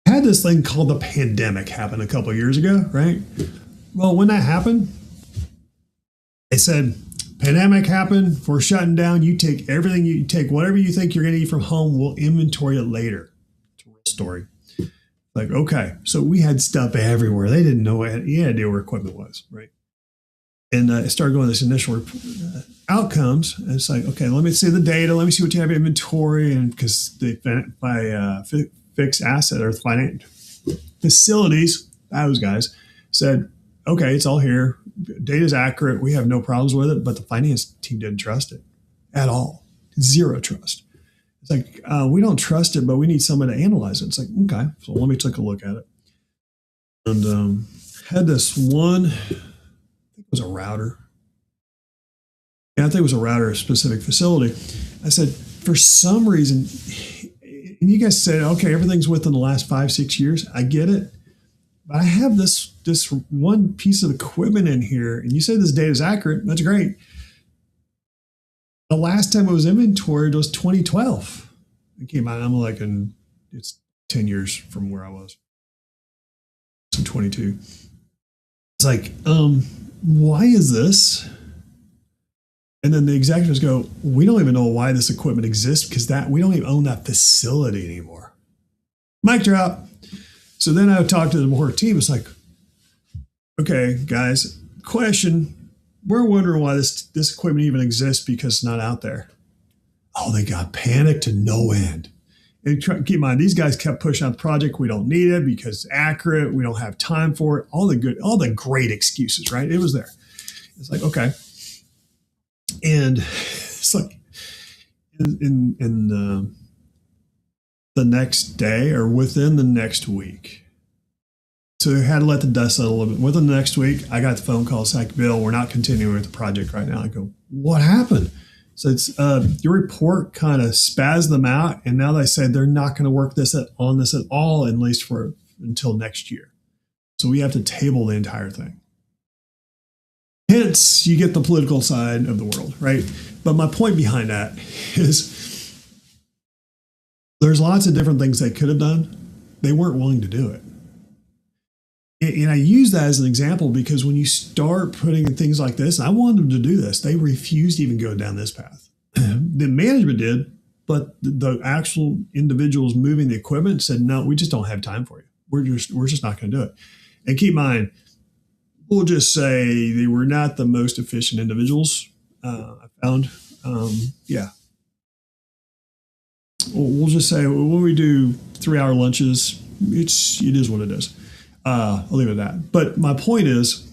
I had this thing called the pandemic happen a couple of years ago, right? Well, when that happened, they said, pandemic happened, we're shutting down. You take everything, you take whatever you think you're going to eat from home, we'll inventory it later. It's a real story. Like, okay, so we had stuff everywhere. They didn't know any idea where equipment was, right? And I started going this initial outcomes. And it's like, okay, let me see the data. Let me see what you have in inventory. And because by fixed asset or finance facilities, those guys said, okay, it's all here. Data's accurate. We have no problems with it. But the finance team didn't trust it at all. Zero trust. It's like, we don't trust it, but we need someone to analyze it. It's like, okay, so let me take a look at it. And had this one, I think it was a router. Yeah, I think it was a router, a specific facility. I said, for some reason, and you guys said, okay, everything's within the last 5-6 years. I get it. But I have this one piece of equipment in here, and you say this data is accurate. That's great. The last time it was inventoried was 2012. It came out, I'm like, and it's 10 years from where I was. So 22. It's like, why is this? And then the executives go, we don't even know why this equipment exists because we don't even own that facility anymore. Mic drop. So then I would talk to the more team. It's like, okay, guys, question. We're wondering why this equipment even exists because it's not out there. Oh, they got panicked to no end. And keep in mind, these guys kept pushing out the project. We don't need it because it's accurate. We don't have time for it. All the great excuses, right? It was there. It's like, okay. And it's like in the next day or within the next week. So I had to let the dust settle a little bit. Within the next week, I got the phone call. It's like, Bill, we're not continuing with the project right now. I go, what happened? So it's your report kind of spazzed them out, and now they say they're not going to work on this at all, at least until next year. So we have to table the entire thing. Hence, you get the political side of the world, right? But my point behind that is there's lots of different things they could have done. They weren't willing to do it. And I use that as an example because when you start putting in things like this, I wanted them to do this. They refused to even go down this path. The management did, but the actual individuals moving the equipment said, no, we just don't have time for you. We're just not going to do it. And keep in mind, we'll just say they were not the most efficient individuals I found. Yeah. We'll just say when we do 3-hour lunches, it is what it is. I'll leave it at that. But my point is,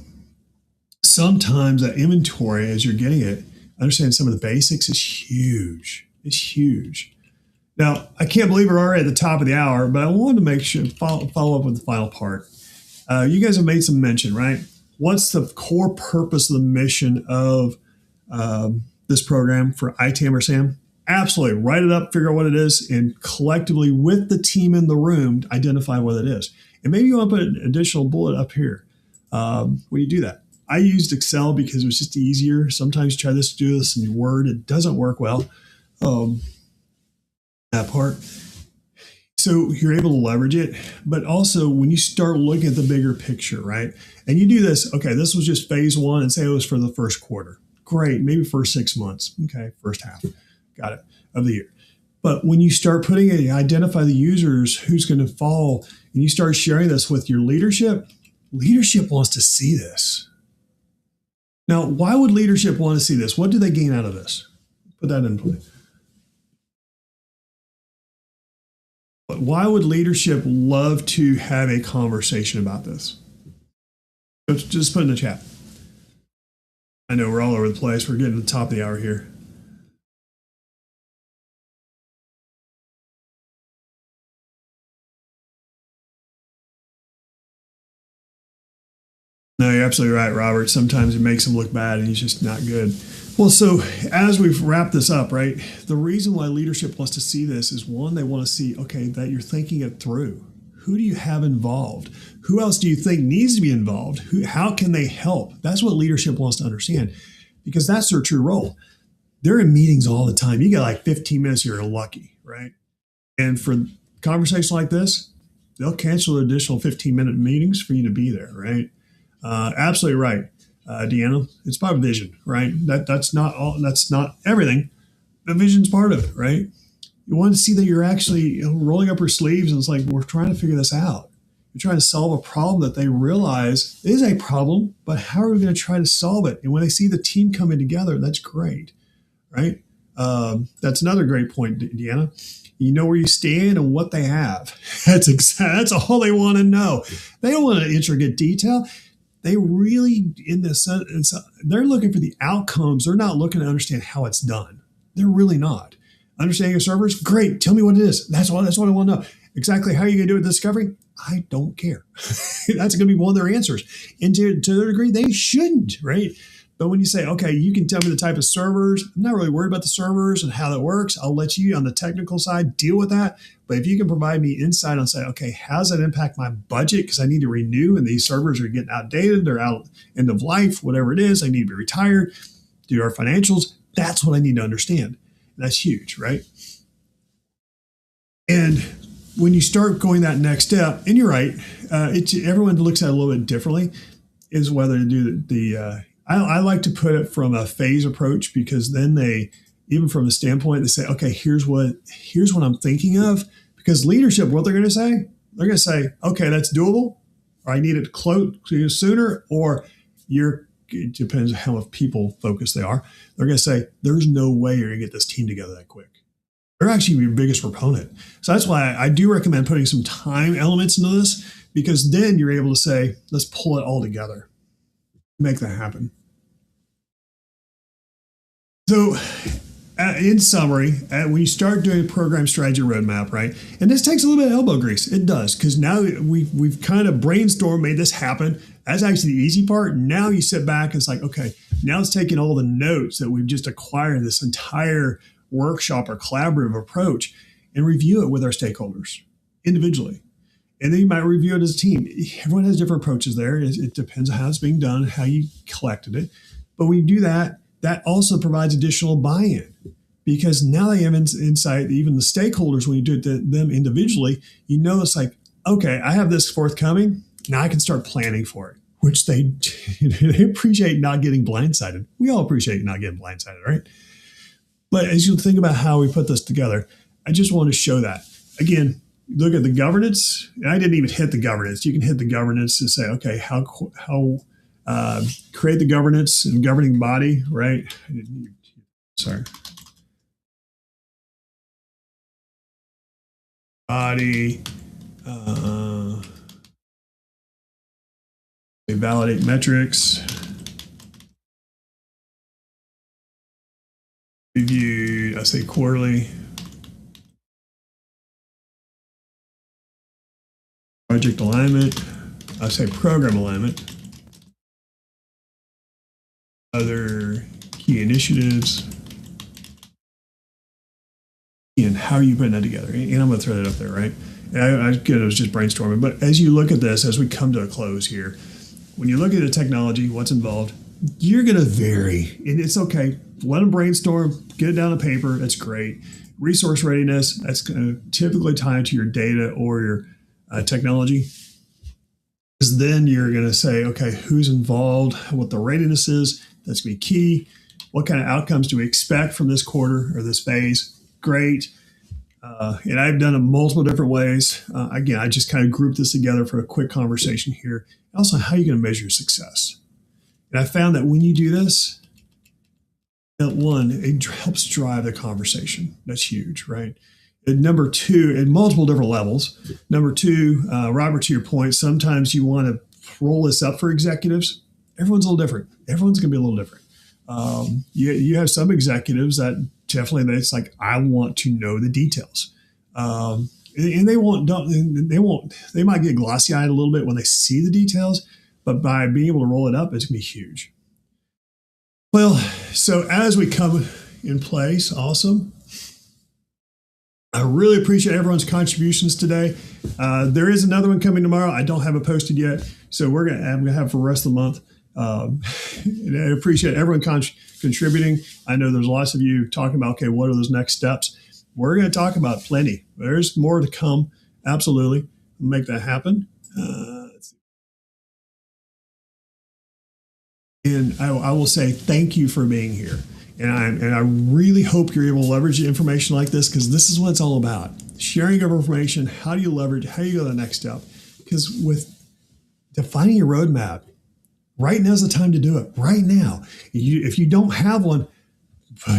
sometimes that inventory, as you're getting it, understanding some of the basics is huge. It's huge. Now, I can't believe we're already at the top of the hour, but I wanted to make sure follow up with the final part. You guys have made some mention, right? What's the core purpose of the mission of this program for ITAM or SAM? Absolutely. Write it up, figure out what it is, and collectively with the team in the room, identify what it is. And maybe you want to put an additional bullet up here when you do that. I used Excel because it was just easier. Sometimes you try this, do this in Word. It doesn't work well, that part. So you're able to leverage it. But also when you start looking at the bigger picture, right? And you do this, okay, this was just phase one and say it was for the first quarter. Great, maybe first 6 months. Okay, first half. Got it, of the year. But when you start putting it, identify the users, who's going to fall, and you start sharing this with your leadership wants to see this. Now, why would leadership want to see this? What do they gain out of this? Put that in play. But why would leadership love to have a conversation about this? Just put in the chat. I know we're all over the place. We're getting to the top of the hour here. No, you're absolutely right, Robert. Sometimes it makes him look bad and he's just not good. Well, so as we've wrapped this up, right, the reason why leadership wants to see this is, one, they want to see, okay, that you're thinking it through. Who do you have involved? Who else do you think needs to be involved? How can they help? That's what leadership wants to understand, because that's their true role. They're in meetings all the time. You got like 15 minutes, you're lucky, right? And for conversations like this, they'll cancel additional 15-minute meetings for you to be there, right? Absolutely right, Deanna. It's about vision, right? That's not all. That's not everything. The vision's part of it, right? You want to see that you're actually rolling up your sleeves, and it's like, we're trying to figure this out. You're trying to solve a problem that they realize is a problem, but how are we going to try to solve it? And when they see the team coming together, that's great, right? That's another great point, Deanna. You know where you stand and what they have. That's all they want to know. They don't want to intricate detail. They really, they're looking for the outcomes. They're not looking to understand how it's done. They're really not. Understanding of servers, great. Tell me what it is. That's what I want to know. Exactly how are you going to do it with discovery? I don't care. That's going to be one of their answers. And to their degree, they shouldn't, right? But when you say, okay, you can tell me the type of servers, I'm not really worried about the servers and how that works. I'll let you on the technical side deal with that. But if you can provide me insight on, say, okay, how does that impact my budget? Because I need to renew and these servers are getting outdated. They're out end of life, whatever it is. I need to be retired. Do our financials. That's what I need to understand. And that's huge, right? And when you start going that next step, and you're right, everyone looks at it a little bit differently, is whether to do I like to put it from a phase approach, because then they, even from the standpoint, they say, okay, here's what I'm thinking of. Because leadership, what they're going to say, okay, that's doable, or I need it close sooner, or it depends on how much people focused they are. They're going to say, there's no way you're going to get this team together that quick. They're actually your biggest proponent. So that's why I do recommend putting some time elements into this, because then you're able to say, let's pull it all together. Make that happen. So in summary, when you start doing a program strategy roadmap, right, and this takes a little bit of elbow grease. It does, because now we've kind of brainstormed, made this happen. That's actually the easy part. Now you sit back and it's like, okay, now it's taking all the notes that we've just acquired in this entire workshop or collaborative approach and review it with our stakeholders individually. And then you might review it as a team. Everyone has different approaches there. It depends on how it's being done, how you collected it. But when you do that, that also provides additional buy-in, because now they have insight. Even the stakeholders, when you do it to them individually, you know, it's like, okay, I have this forthcoming. Now I can start planning for it, which they appreciate not getting blindsided. We all appreciate not getting blindsided, right? But as you think about how we put this together, I just want to show that. Again, look at the governance. And I didn't even hit the governance. You can hit the governance and say, okay, how create the governance and governing body, right? Sorry. Body. Validate metrics. Reviewed, I say quarterly. Project alignment, I say program alignment. Other key initiatives. And how are you putting that together? And I'm going to throw that up there, right? And I was just brainstorming. But as you look at this, as we come to a close here, when you look at the technology, what's involved, you're going to vary. And it's okay. Let them brainstorm, get it down on paper. That's great. Resource readiness, that's going to typically tie into your data or your technology. Because then you're going to say, okay, who's involved, what the readiness is. That's going to be key. What kind of outcomes do we expect from this quarter or this phase? Great. And I've done it multiple different ways. Again, I just kind of grouped this together for a quick conversation here. Also, how are you going to measure your success? And I found that when you do this, one, it helps drive the conversation. That's huge, right? And number two, at multiple different levels. Number two, Robert, to your point, sometimes you want to roll this up for executives. Everyone's a little different. Everyone's going to be a little different. You have some executives that definitely, it's like, I want to know the details. And they might get glossy eyed a little bit when they see the details, but by being able to roll it up, it's going to be huge. Well, so as we come in place, awesome. I really appreciate everyone's contributions today. There is another one coming tomorrow. I don't have it posted yet, so I'm gonna have for the rest of the month. And I appreciate everyone contributing. I know there's lots of you talking about, okay, what are those next steps? We're going to talk about plenty. There's more to come. Absolutely, make that happen. And I will say thank you for being here. And I really hope you're able to leverage information like this, because this is what it's all about. Sharing of information. How do you leverage? How do you go to the next step? Because with defining your roadmap, right now is the time to do it. Right now. If you don't have one,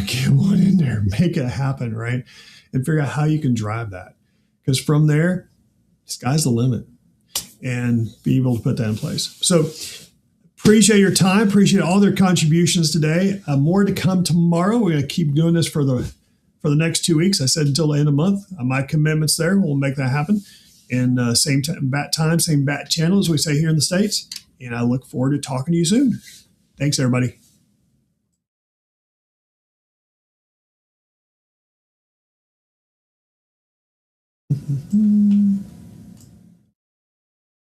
get one in there. Make it happen, right? And figure out how you can drive that. Because from there, sky's the limit. And be able to put that in place. So appreciate your time. Appreciate all their contributions today. More to come tomorrow. We're going to keep doing this for the next 2 weeks. I said until the end of the month. My commitment's there. We'll make that happen. And same bat time, same bat channel, as we say here in the States. And I look forward to talking to you soon. Thanks, everybody. Mm-hmm.